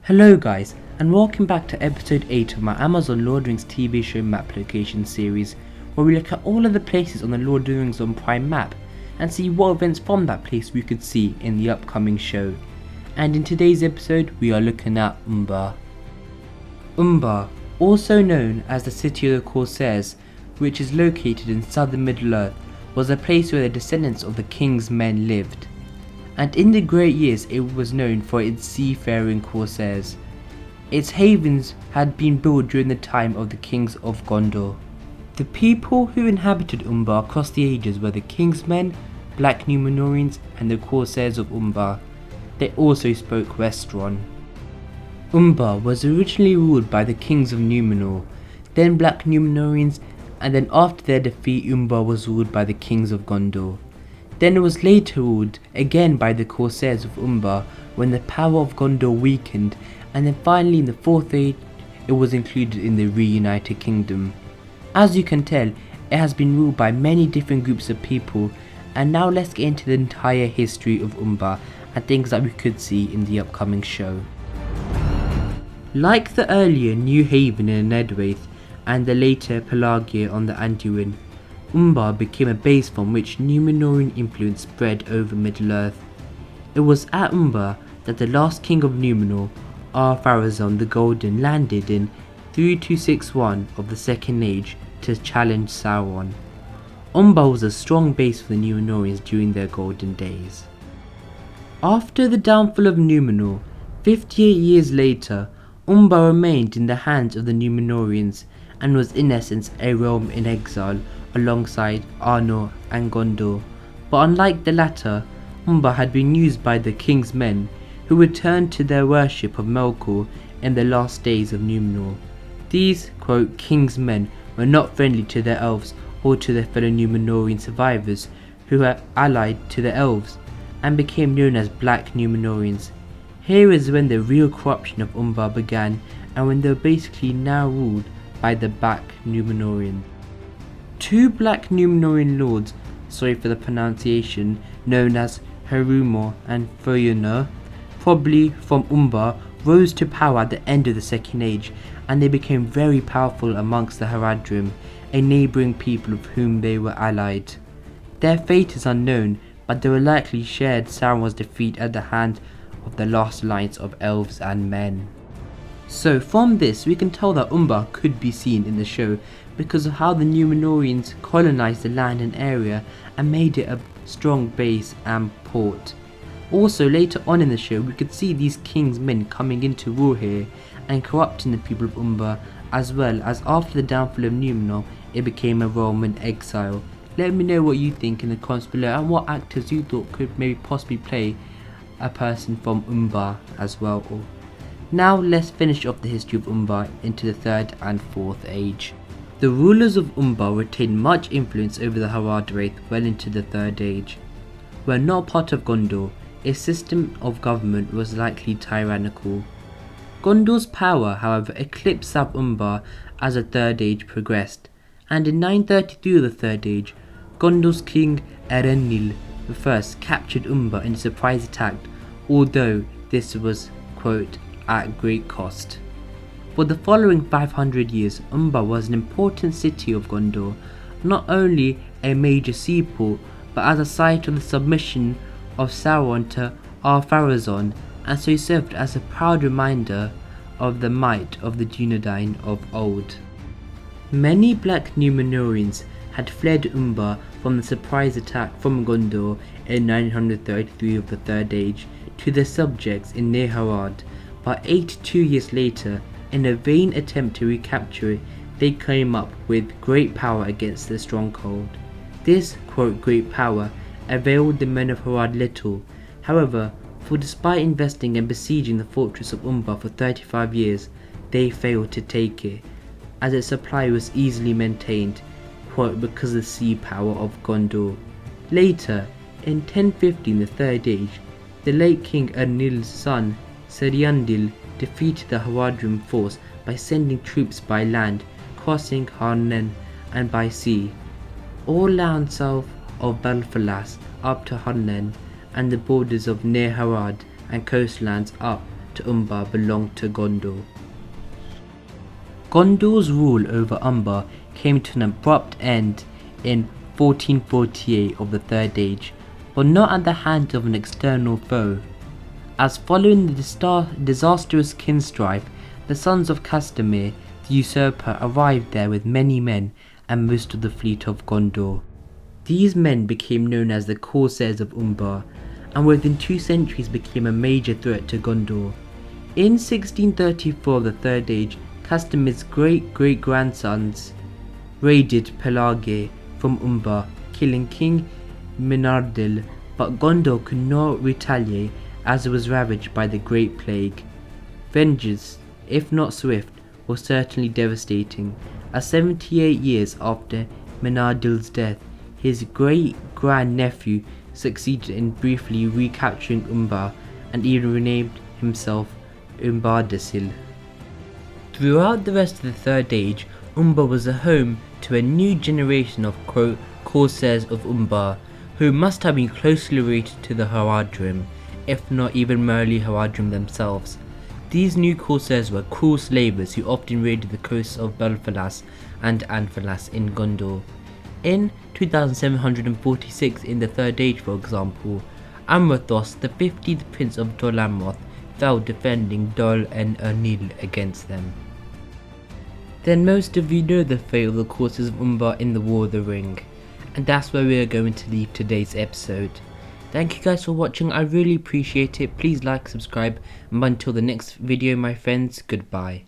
Hello guys, and welcome back to episode 8 of my Amazon Lord of the Rings TV show map location series, where we look at all of the places on the Lord of the Rings on Prime map and see what events from that place we could see in the upcoming show. And in today's episode we are looking at Umbar. Umbar, also known as the City of the Corsairs, which is located in southern Middle-earth, was a place where the descendants of the King's men lived. And in the great years it was known for its seafaring corsairs. Its havens had been built during the time of the kings of Gondor. The people who inhabited Umbar across the ages were the King's men, Black Númenóreans and the corsairs of Umbar. They also spoke Westron. Umbar was originally ruled by the kings of Númenor, then Black Númenóreans, and then after their defeat Umbar was ruled by the kings of Gondor. Then it was later ruled again by the Corsairs of Umbar when the power of Gondor weakened, and then finally in the 4th Age it was included in the reunited kingdom. As you can tell, it has been ruled by many different groups of people, and now let's get into the entire history of Umbar and things that we could see in the upcoming show. Like the earlier New Haven in Nedwaith and the later Pelagia on the Anduin, Umbar became a base from which Númenórean influence spread over Middle-earth. It was at Umbar that the last king of Númenor, Ar-Pharazôn the Golden, landed in 3261 of the Second Age to challenge Sauron. Umbar was a strong base for the Númenóreans during their golden days. After the downfall of Númenor, 58 years later, Umbar remained in the hands of the Númenóreans and was in essence a realm in exile alongside Arnor and Gondor, but unlike the latter, Umbar had been used by the king's men, who returned to their worship of Melkor in the last days of Númenor. These, quote, king's men were not friendly to their elves or to their fellow Númenórean survivors who were allied to the elves, and became known as Black Númenóreans. Here is when the real corruption of Umbar began, and when they were basically now ruled by the Black Númenóreans. Two Black Númenórean lords, sorry for the pronunciation, known as Harumor and Fëanor, probably from Umbar, rose to power at the end of the Second Age, and they became very powerful amongst the Haradrim, a neighbouring people of whom they were allied. Their fate is unknown, but they were likely shared Sauron's defeat at the hand of the last alliance of elves and men. So from this we can tell that Umbar could be seen in the show because of how the Númenóreans colonised the land and area and made it a strong base and port. Also later on in the show we could see these king's men coming in to rule here and corrupting the people of Umbar, as well as after the downfall of Númenor it became a realm in exile. Let me know what you think in the comments below and what actors you thought could maybe possibly play a person from Umbar as well. Now let's finish off the history of Umbar into the 3rd and 4th Age. The rulers of Umbar retained much influence over the Haradrim well into the 3rd Age. Where not part of Gondor, its system of government was likely tyrannical. Gondor's power, however, eclipsed South Umbar as the 3rd Age progressed, and in 933 of the 3rd Age, Gondor's king Eärendil I captured Umbar in a surprise attack, although this was, quote, at great cost. For the following 500 years, Umbar was an important city of Gondor, not only a major seaport, but as a site of the submission of Sauron to Ar-Pharazôn, and so served as a proud reminder of the might of the Dunedain of old. Many Black Númenóreans had fled Umbar from the surprise attack from Gondor in 933 of the 3rd Age to their subjects in Neharad, but 82 years later, in a vain attempt to recapture it, they came up with great power against the stronghold. This, quote, great power availed the men of Harad little, however, for despite investing and besieging the fortress of Umbar for 35 years, they failed to take it, as its supply was easily maintained, quote, because of the sea power of Gondor. Later, in 1015 the 3rd Age, the late King Eärendil's son, Seriandil, defeated the Haradrim force by sending troops by land, crossing Harnen, and by sea, all land south of Belfalas up to Harnen and the borders of Neharad and coastlands up to Umbar belonged to Gondor. Gondor's rule over Umbar came to an abrupt end in 1448 of the Third Age, but not at the hands of an external foe. As following the disastrous kinstrife, the sons of Castamir, the usurper, arrived there with many men and most of the fleet of Gondor. These men became known as the Corsairs of Umbar, and within 2 centuries became a major threat to Gondor. In 1634 of the Third Age, Castamir's great-great-grandsons raided Pelargir from Umbar, killing King Menardil, but Gondor could not retaliate as it was ravaged by the Great Plague. Vengeance, if not swift, was certainly devastating, as 78 years after Menardil's death, his great-grand-nephew succeeded in briefly recapturing Umbar and even renamed himself Umbardasil. Throughout the rest of the Third Age, Umbar was a home to a new generation of Corsairs of Umbar, who must have been closely related to the Haradrim, if not even merely Haradrim themselves. These new Corsairs were cruel slavers who often raided the coasts of Belfalas and Anfalas in Gondor. In 2746 in the Third Age, for example, Amrathos, the 50th Prince of Dol Amroth, fell defending Dol and Ernil against them. Then most of you know the fate of the Corsairs of Umbar in the War of the Ring, and that's where we are going to leave today's episode. Thank you guys for watching, I really appreciate it. Please like, subscribe, and until the next video my friends, goodbye.